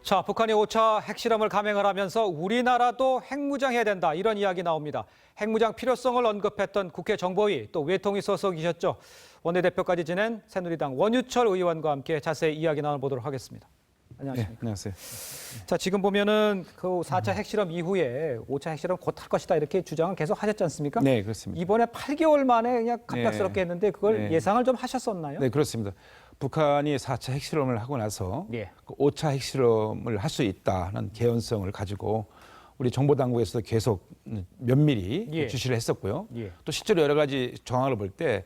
자, 북한이 5차 핵실험을 감행을 하면서 우리나라도 핵무장해야 된다, 이런 이야기 나옵니다. 핵무장 필요성을 언급했던 국회 정보위, 또 외통위 소속이셨죠. 원내대표까지 지낸 새누리당 원유철 의원과 함께 자세히 이야기 나눠보도록 하겠습니다. 안녕하십니까. 네, 안녕하세요. 자, 지금 보면은 그 4차 핵실험 이후에 5차 핵실험 곧 할 것이다, 이렇게 주장을 계속 하셨지 않습니까? 네, 그렇습니다. 이번에 8개월 만에 그냥 갑작스럽게 했는데 그걸 예상을 좀 하셨었나요? 네, 그렇습니다. 북한이 4차 핵실험을 하고 나서 예. 그 5차 핵실험을 할 수 있다는 개연성을 가지고 우리 정보당국에서도 계속 면밀히 주시를 했었고요. 또 실제로 여러 가지 정황을 볼 때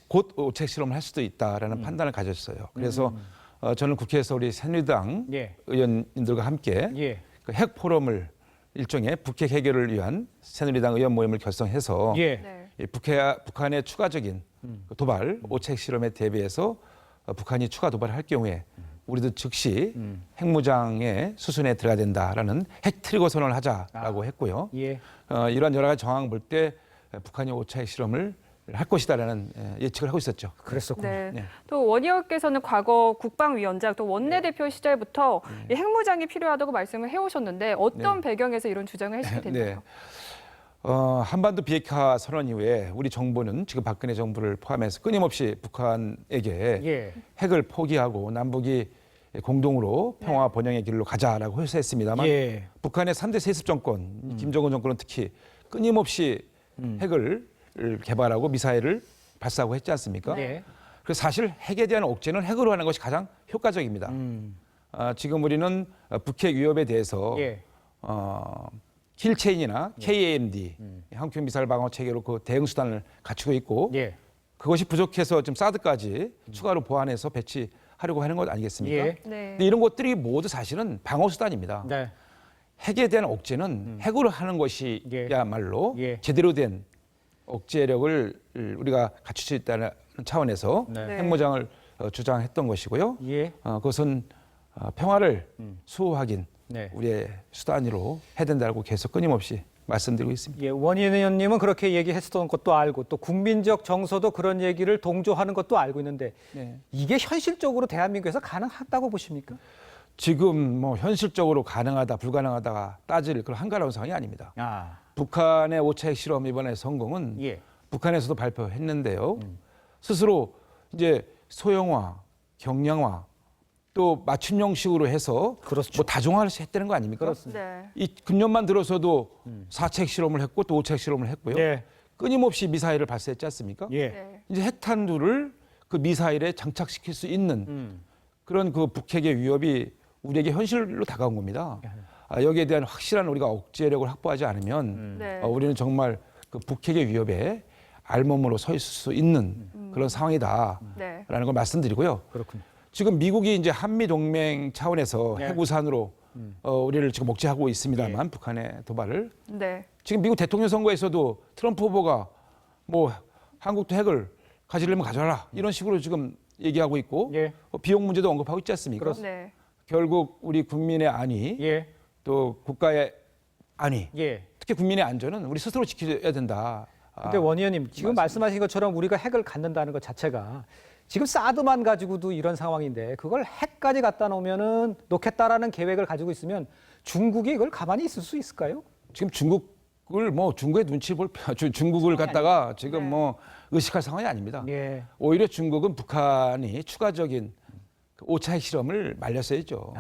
곧 5차 핵실험을 할 수도 있다라는 판단을 가졌어요. 그래서 저는 국회에서 우리 새누리당 의원님들과 함께 그 핵 포럼을 일종의 북핵 해결을 위한 새누리당 의원 모임을 결성해서 북한의 추가적인 도발, 5차 핵실험에 대비해서 북한이 추가 도발을 할 경우에 우리도 즉시 핵무장의 수순에 들어가야 된다라는 핵 트리거 선언을 하자라고 했고요. 이런 여러 가지 정황 볼 때 북한이 5차 핵실험을 할 것이다라는 예측을 하고 있었죠. 그랬었군요. 네. 또 원 의원께서는 과거 국방위원장 또 원내대표 시절부터 이 핵무장이 필요하다고 말씀을 해오셨는데 어떤 배경에서 이런 주장을 하시게 됐나요? 한반도 비핵화 선언 이후에 우리 정부는 지금 박근혜 정부를 포함해서 끊임없이 북한에게 핵을 포기하고 남북이 공동으로 평화 번영의 길로 가자라고 호소했습니다만 북한의 3대 세습 정권, 김정은 정권은 특히 끊임없이 핵을 개발하고 미사일을 발사하고 했지 않습니까? 그래서 사실 핵에 대한 억제는 핵으로 하는 것이 가장 효과적입니다. 지금 우리는 북핵 위협에 대해서 킬체인이나 KAMD, 한국 미사일 방어 체계로 그 대응 수단을 갖추고 있고 그것이 부족해서 지금 사드까지 추가로 보완해서 배치하려고 하는 것 아니겠습니까? 근데 이런 것들이 모두 사실은 방어 수단입니다. 핵에 대한 억제는 핵으로 하는 것이야말로 제대로 된 억제력을 우리가 갖출 수 있다는 차원에서 핵무장을 주장했던 것이고요. 그것은 평화를 수호하긴 우리의 수단으로 해야 된다고 계속 끊임없이 말씀드리고 있습니다. 원인 의원님은 그렇게 얘기했었던 것도 알고 또 국민적 정서도 그런 얘기를 동조하는 것도 알고 있는데 이게 현실적으로 대한민국에서 가능하다고 보십니까? 지금 뭐 현실적으로 가능하다 불가능하다가 따질 그런 한가로운 상황이 아닙니다. 북한의 5차 핵실험 이번에 성공은 북한에서도 발표했는데요. 스스로 이제 소형화, 경량화 또 맞춤형식으로 해서 뭐 다종화를 했다는 거 아닙니까? 이 근년만 들어서도 4차 핵실험을 했고 또 5차 핵실험을 했고요. 끊임없이 미사일을 발사했지 않습니까? 이제 핵탄두를 그 미사일에 장착시킬 수 있는 그런 그 북핵의 위협이 우리에게 현실로 다가온 겁니다. 여기에 대한 확실한 우리가 억제력을 확보하지 않으면 우리는 정말 그 북핵의 위협에 알몸으로 서 있을 수 있는 그런 상황이다라는 네. 걸 말씀드리고요. 그렇군요. 지금 미국이 이제 한미 동맹 차원에서 네. 핵우산으로 우리를 지금 억제하고 있습니다만 북한의 도발을 네. 지금 미국 대통령 선거에서도 트럼프 후보가 뭐 한국도 핵을 가지려면 가져라 이런 식으로 지금 얘기하고 있고 예. 비용 문제도 언급하고 있지 않습니까? 네. 결국 우리 국민의 안위 예. 또 국가의 안위 예. 특히 국민의 안전은 우리 스스로 지켜야 된다. 근데 원 의원님 지금 말씀하신 것처럼 우리가 핵을 갖는다는 것 자체가 지금 사드만 가지고도 이런 상황인데 그걸 핵까지 갖다 놓겠다라는 계획을 가지고 있으면 중국이 이걸 가만히 있을 수 있을까요? 지금 중국을 뭐 중국의 눈치 볼 중국을 갖다가 지금 네. 뭐 의식할 상황이 아닙니다. 예. 오히려 중국은 북한이 추가적인 5차 핵실험을 말렸어야죠.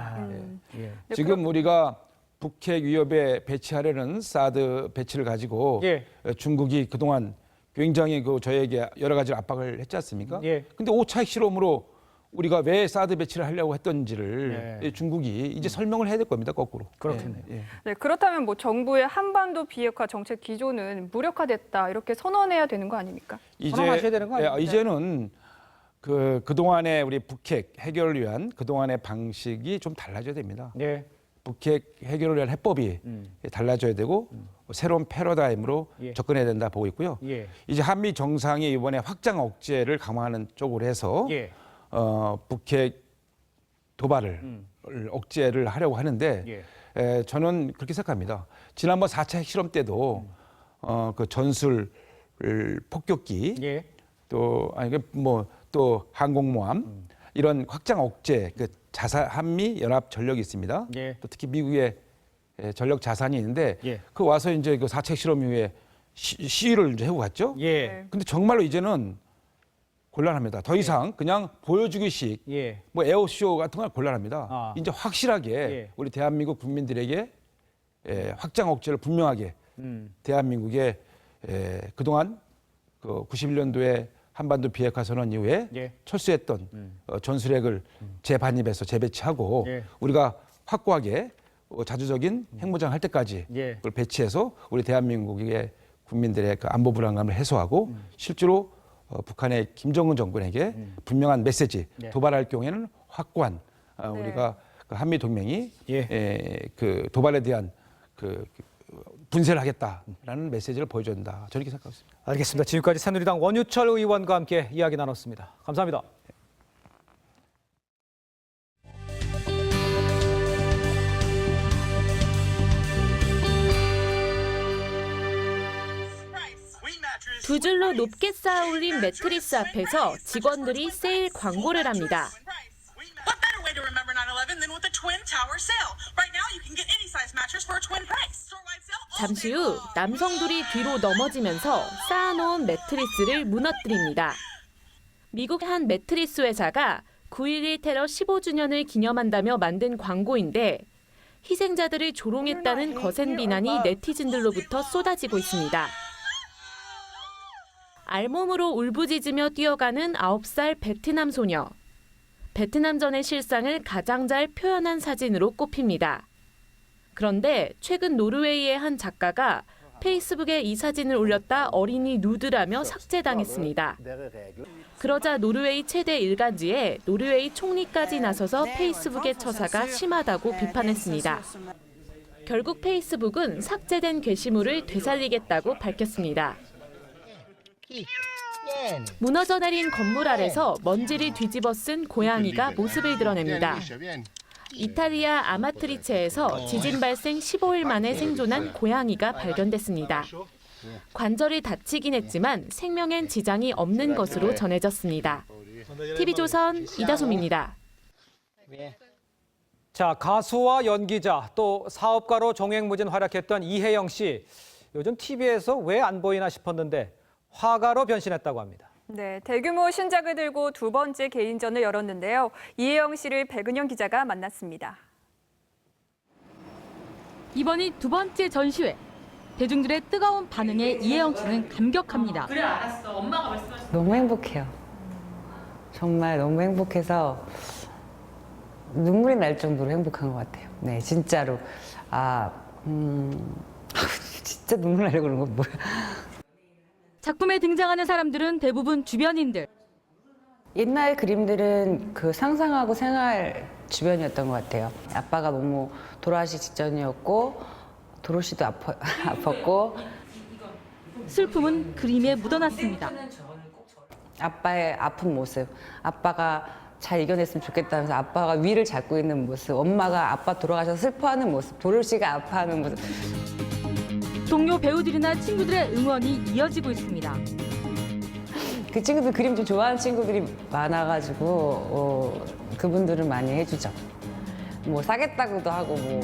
예. 지금 우리가 북핵 위협에 배치하려는 사드 배치를 가지고 예. 중국이 그동안 굉장히 저에게 여러 가지 압박을 했지 않습니까? 예. 근데 5차 핵실험으로 우리가 왜 사드 배치를 하려고 했던지를 예. 중국이 이제 설명을 해야 될 겁니다, 거꾸로. 그렇겠네요. 예. 네, 그렇다면 뭐 정부의 한반도 비핵화 정책 기조는 무력화됐다 이렇게 선언해야 되는 거 아닙니까? 선언하셔야 되는 거 아닙니까? 이제는 그동안에 우리 북핵 해결을 위한 그동안의 방식이 좀 달라져야 됩니다. 예. 북핵 해결을 위한 해법이 달라져야 되고 새로운 패러다임으로 예. 접근해야 된다 보고 있고요. 예. 이제 한미 정상이 이번에 확장 억제를 강화하는 쪽으로 해서 예. 북핵 도발을 억제를 하려고 하는데 저는 그렇게 생각합니다. 지난번 4차 핵실험 때도 그 전술 폭격기 예. 또 항공모함 이런 확장 억제 한미 연합 전력이 있습니다. 예. 또 특히 미국의 전력 자산이 있는데 예. 그 와서 이제 그 4차 핵실험 이후에 시위를 이제 해고 갔죠. 예. 근데 정말로 이제는 곤란합니다. 더 이상 그냥 보여주기식 예. 뭐 에어쇼 같은 건 곤란합니다. 아. 이제 확실하게 예. 우리 대한민국 국민들에게 확장 억제를 분명하게 대한민국의 그동안 그 91년도에 한반도 비핵화 선언 이후에 예. 철수했던 전술핵을 재반입해서 재배치하고 예. 우리가 확고하게 자주적인 핵무장 할 때까지 예. 그걸 배치해서 우리 대한민국의 국민들의 그 안보 불안감을 해소하고 실제로 북한의 김정은 정권에게 분명한 메시지 예. 도발할 경우에는 확고한 우리가 그 한미 동맹이 그 도발에 대한 그 분쇄를 하겠다라는 메시지를 보여줘야 된다. 저는 이렇게 생각하고 있습니다. 알겠습니다. 지금까지 새누리당 원유철 의원과 함께 이야기 나눴습니다. 감사합니다. 두 줄로 높게 쌓아 올린 매트리스 앞에서 직원들이 세일 광고를 합니다. 잠시 후 남성 둘이 뒤로 넘어지면서 쌓아놓은 매트리스를 무너뜨립니다. 미국 한 매트리스 회사가 9.11 테러 15주년을 기념한다며 만든 광고인데 희생자들을 조롱했다는 거센 비난이 네티즌들로부터 쏟아지고 있습니다. 알몸으로 울부짖으며 뛰어가는 9살 베트남 소녀. 베트남전의 실상을 가장 잘 표현한 사진으로 꼽힙니다. 그런데 최근 노르웨이의 한 작가가 페이스북에 이 사진을 올렸다 어린이 누드라며 삭제당했습니다. 그러자 노르웨이 최대 일간지에 노르웨이 총리까지 나서서 페이스북의 처사가 심하다고 비판했습니다. 결국 페이스북은 삭제된 게시물을 되살리겠다고 밝혔습니다. 무너져 내린 건물 아래서 먼지를 뒤집어 쓴 고양이가 모습을 드러냅니다. 이탈리아 아마트리체에서 지진 발생 15일 만에 생존한 고양이가 발견됐습니다. 관절이 다치긴 했지만 생명엔 지장이 없는 것으로 전해졌습니다. TV조선 이다솜입니다. 자, 가수와 연기자 또 사업가로 종횡무진 활약했던 이혜영 씨. 요즘 TV에서 왜 안 보이나 싶었는데 화가로 변신했다고 합니다. 네, 대규모 신작을 들고 두 번째 개인전을 열었는데요. 이혜영 씨를 백은영 기자가 만났습니다. 이번이 두 번째 전시회. 대중들의 뜨거운 반응에 이혜영 씨는 감격합니다. 그래 알았어. 엄마가 말씀하셨어. 너무 행복해요. 정말 너무 행복해서 눈물이 날 정도로 행복한 것 같아요. 네, 진짜로. 진짜 눈물 나려고 그러는 건 뭐야. 작품에 등장하는 사람들은 대부분 주변인들. 옛날 그림들은 그 상상하고 생활 주변이었던 것 같아요. 아빠가 너무 돌아가시기 직전이었고 도로시도 아팠고 슬픔은 그림에 묻어났습니다. 아빠의 아픈 모습, 아빠가 잘 이겨냈으면 좋겠다면서 아빠가 위를 잡고 있는 모습, 엄마가 아빠 돌아가셔서 슬퍼하는 모습, 도로시가 아파하는 모습. 동료 배우들이나 친구들의 응원이 이어지고 있습니다. 그 친구들 그림 좀 좋아하는 친구들이 많아가지고 그분들은 많이 해주죠. 뭐 사겠다고도 하고 뭐.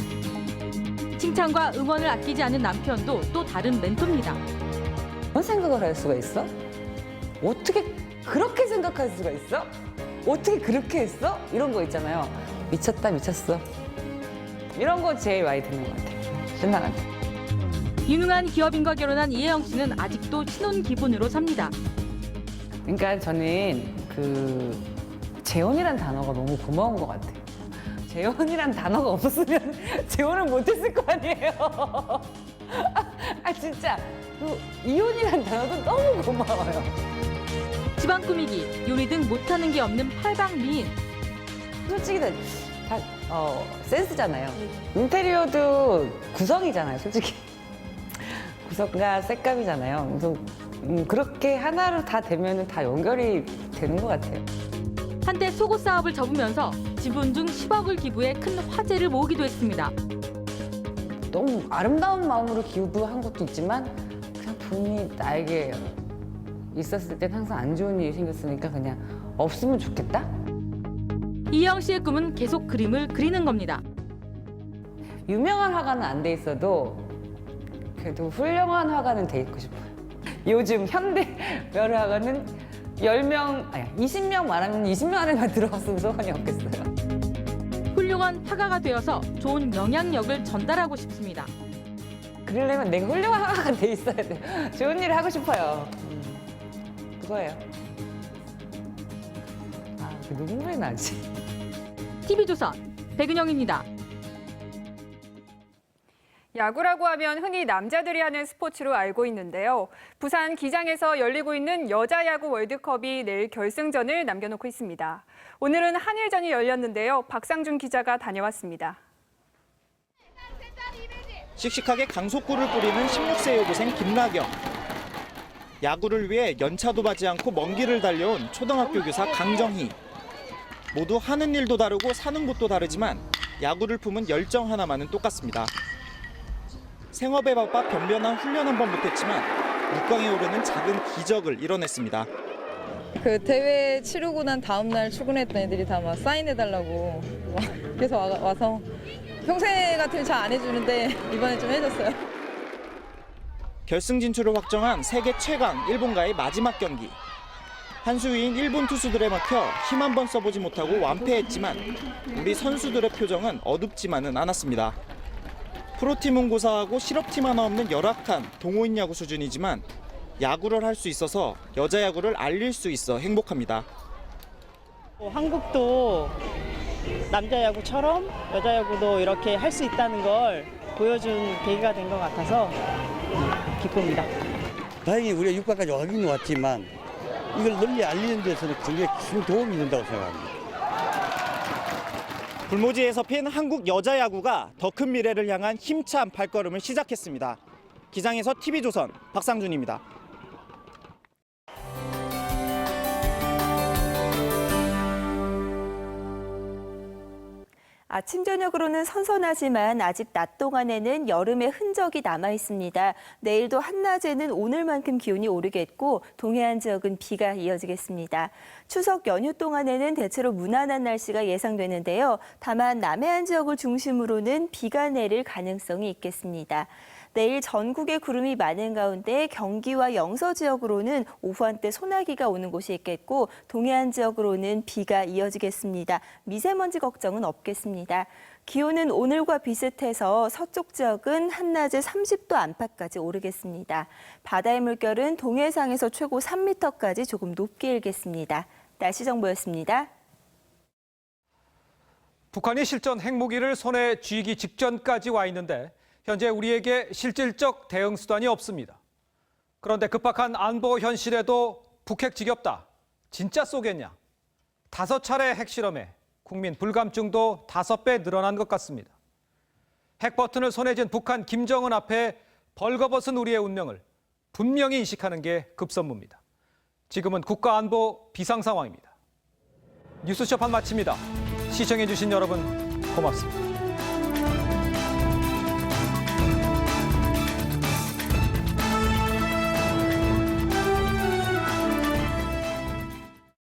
칭찬과 응원을 아끼지 않은 남편도 또 다른 멘토입니다. 그런 생각을 할 수가 있어? 어떻게 그렇게 생각할 수가 있어? 어떻게 그렇게 했어? 이런 거 있잖아요. 미쳤다 미쳤어. 이런 거 제일 많이 듣는 것 같아요. 신나는. 유능한 기업인과 결혼한 이혜영 씨는 아직도 신혼 기분으로 삽니다. 그러니까 저는 그 재혼이란 단어가 너무 고마운 것 같아요. 재혼이란 단어가 없었으면 재혼을 못했을 거 아니에요. 아 진짜 그 이혼이란 단어도 너무 고마워요. 집안 꾸미기, 요리 등 못하는 게 없는 팔방미인. 솔직히 다 센스잖아요. 인테리어도 구성이잖아요, 솔직히. 구성과 색감이잖아요. 그래서 그렇게 하나로 다 되면 다 연결이 되는 것 같아요. 한때 속옷 사업을 접으면서 지분 중 10억을 기부해 큰 화제를 모으기도 했습니다. 너무 아름다운 마음으로 기부한 것도 있지만 그냥 돈이 나에게 있었을 땐 항상 안 좋은 일이 생겼으니까 그냥 없으면 좋겠다? 이혜영 씨의 꿈은 계속 그림을 그리는 겁니다. 유명한 화가는 안 돼 있어도 그래도 훌륭한 화가는 돼 있고 싶어요. 요즘 현대 멸화가는 20명 말하면 20명 안에만 들어갔으면 소원이 없겠어요. 훌륭한 화가가 되어서 좋은 영향력을 전달하고 싶습니다. 그러려면 내가 훌륭한 화가가 돼 있어야 돼요. 좋은 일을 하고 싶어요. 그거예요. 아, 눈물이 나지. TV조선 백은영입니다. 야구라고 하면 흔히 남자들이 하는 스포츠로 알고 있는데요. 부산 기장에서 열리고 있는 여자 야구 월드컵이 내일 결승전을 남겨놓고 있습니다. 오늘은 한일전이 열렸는데요. 박상준 기자가 다녀왔습니다. 씩씩하게 강속구를 뿌리는 16세 여고생 김나경. 야구를 위해 연차도 받지 않고 먼 길을 달려온 초등학교 교사 강정희. 모두 하는 일도 다르고 사는 곳도 다르지만 야구를 품은 열정 하나만은 똑같습니다. 생업에 바빠 변변한 훈련 한 번 못했지만 육강에 오르는 작은 기적을 이뤄냈습니다. 그 대회 치르고 난 다음 날 출근했던 애들이 다 막 사인해달라고 그래서 와서 평생 같으면 잘 안 해주는데 이번에 좀 해줬어요. 결승 진출을 확정한 세계 최강 일본과의 마지막 경기. 한 수위인 일본 투수들에 막혀 힘 한 번 써보지 못하고 완패했지만 우리 선수들의 표정은 어둡지만은 않았습니다. 프로팀은 고사하고 실업팀 하나 없는 열악한 동호인 야구 수준이지만 야구를 할 수 있어서 여자 야구를 알릴 수 있어 행복합니다. 한국도 남자 야구처럼 여자 야구도 이렇게 할 수 있다는 걸 보여준 계기가 된 것 같아서 기쁩니다. 다행히 우리가 6강까지 와긴 왔지만 이걸 널리 알리는 데서는 굉장히 큰 도움이 된다고 생각합니다. 불모지에서 핀 한국 여자 야구가 더 큰 미래를 향한 힘찬 발걸음을 시작했습니다. 기장에서 TV조선 박상준입니다. 아침 저녁으로는 선선하지만 아직 낮 동안에는 여름의 흔적이 남아 있습니다. 내일도 한낮에는 오늘만큼 기온이 오르겠고 동해안 지역은 비가 이어지겠습니다. 추석 연휴 동안에는 대체로 무난한 날씨가 예상되는데요. 다만 남해안 지역을 중심으로는 비가 내릴 가능성이 있겠습니다. 내일 전국에 구름이 많은 가운데 경기와 영서 지역으로는 오후 한때 소나기가 오는 곳이 있겠고 동해안 지역으로는 비가 이어지겠습니다. 미세먼지 걱정은 없겠습니다. 기온은 오늘과 비슷해서 서쪽 지역은 한낮에 30도 안팎까지 오르겠습니다. 바다의 물결은 동해상에서 최고 3m까지 조금 높게 일겠습니다. 날씨 정보였습니다. 북한이 실전 핵무기를 손에 쥐기 직전까지 와 있는데 현재 우리에게 실질적 대응 수단이 없습니다. 그런데 급박한 안보 현실에도 북핵 지겹다. 진짜 쏘겠냐? 5차례 핵실험에 국민 불감증도 5배 늘어난 것 같습니다. 핵 버튼을 손에 쥔 북한 김정은 앞에 벌거벗은 우리의 운명을 분명히 인식하는 게 급선무입니다. 지금은 국가안보 비상 상황입니다. 뉴스쇼판 마칩니다. 시청해주신 여러분 고맙습니다.